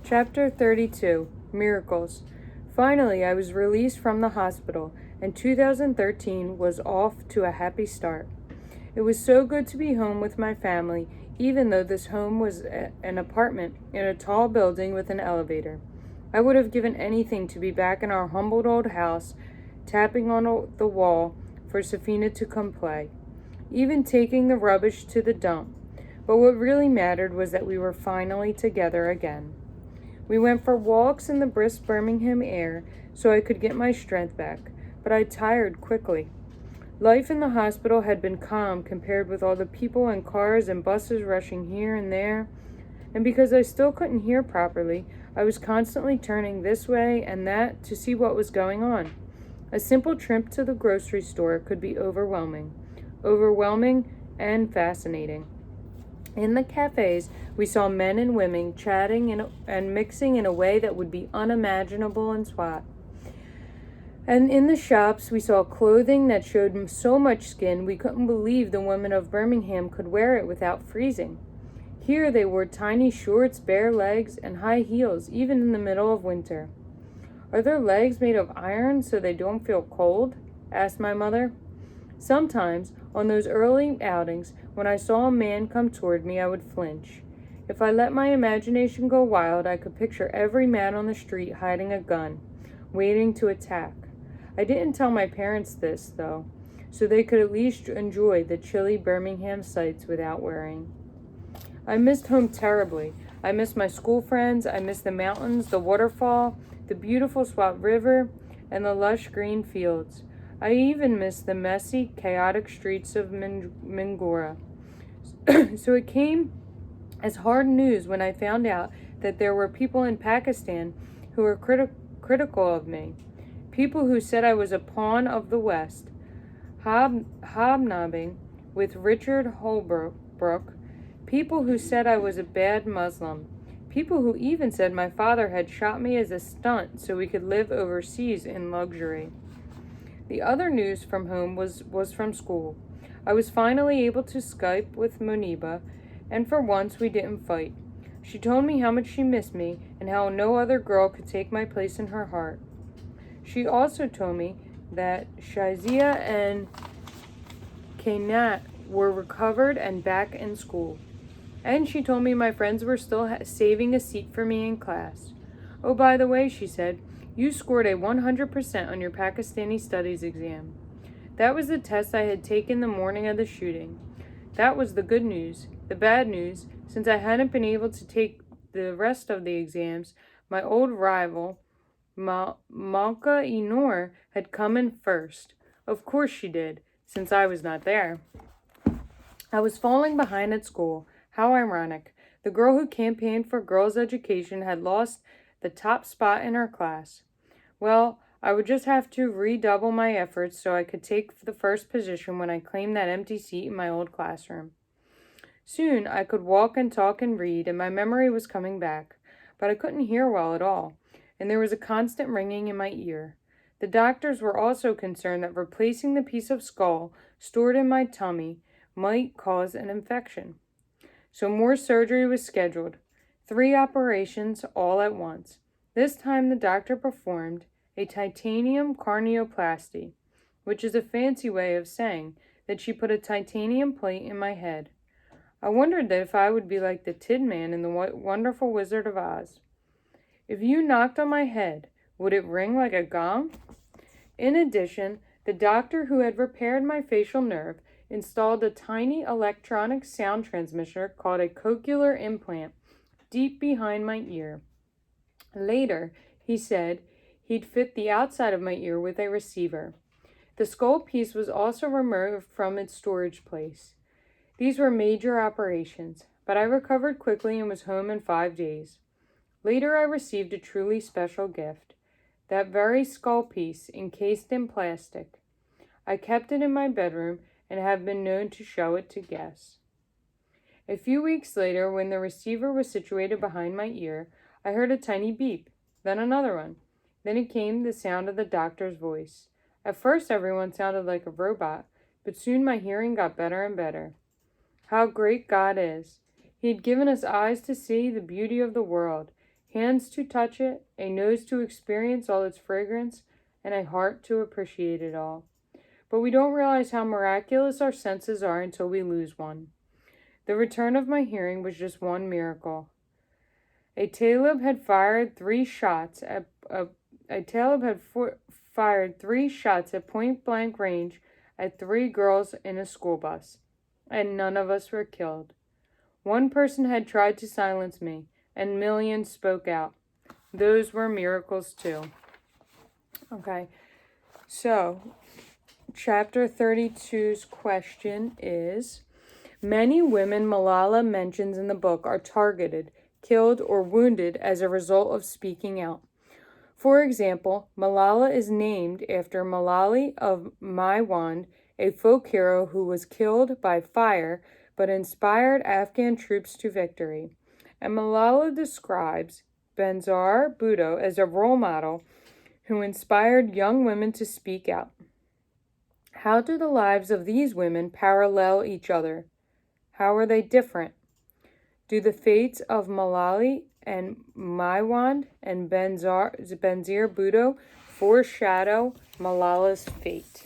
Chapter 32 Miracles. Finally, I was released from the hospital, and 2013 was off to a happy start. It was so good to be home with my family, even though this home was an apartment in a tall building with an elevator. I would have given anything to be back in our humbled old house, tapping on the wall for Safina to come play, even taking the rubbish to the dump. But what really mattered was that we were finally together again. We went for walks in the brisk Birmingham air so I could get my strength back, but I tired quickly. Life in the hospital had been calm compared with all the people and cars and buses rushing here and there, and because I still couldn't hear properly, I was constantly turning this way and that to see what was going on. A simple trip to the grocery store could be overwhelming and fascinating. In the cafes, we saw men and women chatting and mixing in a way that would be unimaginable in Swat. And in the shops, we saw clothing that showed so much skin we couldn't believe the women of Birmingham could wear it without freezing. Here they wore tiny shorts, bare legs, and high heels, even in the middle of winter. "Are their legs made of iron so they don't feel cold?" asked my mother. Sometimes, on those early outings, when I saw a man come toward me, I would flinch. If I let my imagination go wild, I could picture every man on the street hiding a gun, waiting to attack. I didn't tell my parents this, though, so they could at least enjoy the chilly Birmingham sights without worrying. I missed home terribly. I missed my school friends, I missed the mountains, the waterfall, the beautiful Swat River, and the lush green fields. I even missed the messy, chaotic streets of Mingora. So it came as hard news when I found out that there were people in Pakistan who were critical of me. People who said I was a pawn of the West, hobnobbing with Richard Holbrooke. People who said I was a bad Muslim. People who even said my father had shot me as a stunt so we could live overseas in luxury. The other news from home was from school. I was finally able to Skype with Moniba, and for once we didn't fight. She told me how much she missed me and how no other girl could take my place in her heart. She also told me that Shazia and Kainat were recovered and back in school. And she told me my friends were still saving a seat for me in class. "Oh, by the way," she said, "you scored a 100% on your Pakistani studies exam." That was the test I had taken the morning of the shooting. That was the good news. The bad news, since I hadn't been able to take the rest of the exams, my old rival, Malka Inor, had come in first. Of course she did, since I was not there. I was falling behind at school. How ironic. The girl who campaigned for girls' education had lost the top spot in her class. Well, I would just have to redouble my efforts so I could take the first position when I claimed that empty seat in my old classroom. Soon I could walk and talk and read, and my memory was coming back, but I couldn't hear well at all, and there was a constant ringing in my ear. The doctors were also concerned that replacing the piece of skull stored in my tummy might cause an infection. So more surgery was scheduled, 3 operations all at once. This time the doctor performed a titanium carneoplasty, which is a fancy way of saying that she put a titanium plate in my head. I wondered that if I would be like the Tin Man in the Wonderful Wizard of Oz. If you knocked on my head, would it ring like a gong? In addition, the doctor who had repaired my facial nerve installed a tiny electronic sound transmitter called a cochlear implant deep behind my ear. Later, he said he'd fit the outside of my ear with a receiver. The skull piece was also removed from its storage place. These were major operations, but I recovered quickly and was home in 5 days. Later, I received a truly special gift, that very skull piece encased in plastic. I kept it in my bedroom and have been known to show it to guests. A few weeks later, when the receiver was situated behind my ear, I heard a tiny beep, then another one. Then it came the sound of the doctor's voice. At first, everyone sounded like a robot, but soon my hearing got better and better. How great God is! He had given us eyes to see the beauty of the world. hands to touch it, a nose to experience all its fragrance, and a heart to appreciate it all. But we don't realize how miraculous our senses are until we lose one. The return of my hearing was just one miracle. A Talib had fired 3 shots at fired 3 shots at point-blank range at 3 girls in a school bus, and none of us were killed. One person had tried to silence me, and millions spoke out. Those were miracles too. Okay, so chapter 32's question is, many women Malala mentions in the book are targeted, killed, or wounded as a result of speaking out. For example, Malala is named after Malali of Maiwand, a folk hero who was killed by fire but inspired Afghan troops to victory. And Malala describes Benazir Bhutto as a role model who inspired young women to speak out. How do the lives of these women parallel each other? How are they different? Do the fates of Malali and Maiwand and Benazir Bhutto foreshadow Malala's fate?